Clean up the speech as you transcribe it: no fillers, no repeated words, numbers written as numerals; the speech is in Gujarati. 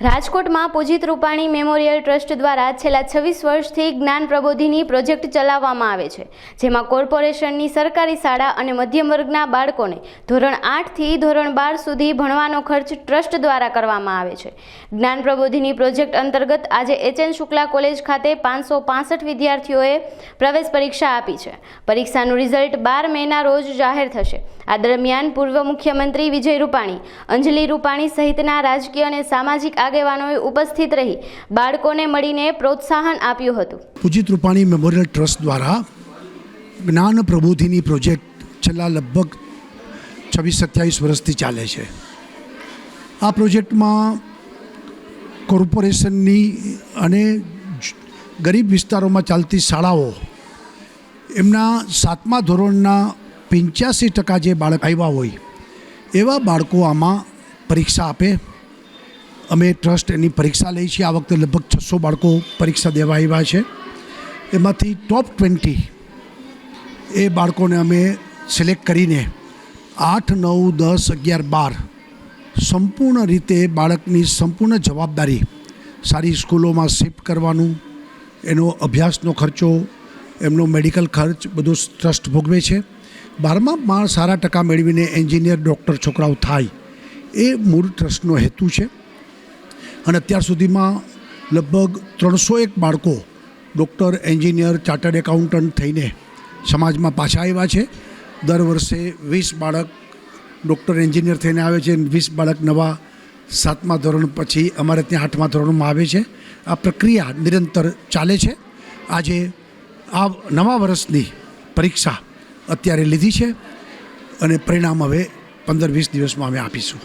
રાજકોટમાં પૂજિત રૂપાણી મેમોરિયલ ટ્રસ્ટ દ્વારા છેલ્લા 26 વર્ષથી જ્ઞાન પ્રબોધિની પ્રોજેક્ટ ચલાવવામાં આવે છે, જેમાં કોર્પોરેશનની સરકારી શાળા અને મધ્યમ વર્ગના બાળકોને ધોરણ 8 થી ધોરણ 12 સુધી ભણવાનો ખર્ચ ટ્રસ્ટ દ્વારા કરવામાં આવે છે। જ્ઞાન પ્રબોધિની પ્રોજેક્ટ અંતર્ગત આજે એચ.એન. શુક્લા કોલેજ ખાતે 565 વિદ્યાર્થીઓએ પ્રવેશ પરીક્ષા આપી છે। પરીક્ષાનું રિઝલ્ટ 12 મેના રોજ જાહેર થશે। આ દરમિયાન પૂર્વ મુખ્યમંત્રી વિજય રૂપાણી, અંજલિ રૂપાણી સહિતના રાજકીય અને સામાજિક આગેવાનોએ ઉપસ્થિત રહી બાળકોને મળીને પ્રોત્સાહન આપ્યું હતું। પૂજિત રૂપાણી મેમોરિયલ ટ્રસ્ટ દ્વારા જ્ઞાન પ્રબોધિની પ્રોજેક્ટ છેલ્લા લગભગ 26-27 વર્ષથી ચાલે છે। આ પ્રોજેક્ટમાં કોર્પોરેશનની અને ગરીબ વિસ્તારોમાં ચાલતી શાળાઓ એમના 7મા ધોરણના 85% જે બાળક આવ્યા હોય એવા બાળકો આમાં પરીક્ષા આપે। અમે ટ્રસ્ટ એની પરીક્ષા લઈએ છીએ। આ વખતે લગભગ 600 બાળકો પરીક્ષા દેવા આવ્યા છે। એમાંથી ટોપ 20 એ બાળકોને અમે સિલેક્ટ કરીને 8, 9, 10, 11, 12 સંપૂર્ણ રીતે બાળકની સંપૂર્ણ જવાબદારી સારી સ્કૂલોમાં શિફ્ટ કરવાનું, એનો અભ્યાસનો ખર્ચો, એમનો મેડિકલ ખર્ચ બધું ટ્રસ્ટ ભોગવે છે। 12માં સારા ટકા મેળવીને એન્જિનિયર, ડૉક્ટર છોકરાઓ થાય એ મૂળ ટ્રસ્ટનો હેતુ છે। અને અત્યાર સુધીમાં લગભગ 301 બાળકો ડૉક્ટર, એન્જિનિયર, ચાર્ટર્ડ એકાઉન્ટન્ટ થઈને સમાજમાં પાછા આવ્યા છે। દર વર્ષે 20 બાળક ડૉક્ટર, એન્જિનિયર થઈને આવે છે, 20 બાળક નવા 7મા ધોરણ પછી અમારે ત્યાં 8મા ધોરણમાં આવે છે। આ પ્રક્રિયા નિરંતર ચાલે છે। આજે આ નવા વર્ષની પરીક્ષા અત્યારે લીધી છે અને પરિણામ હવે 15-20 દિવસમાં અમે આપીશું।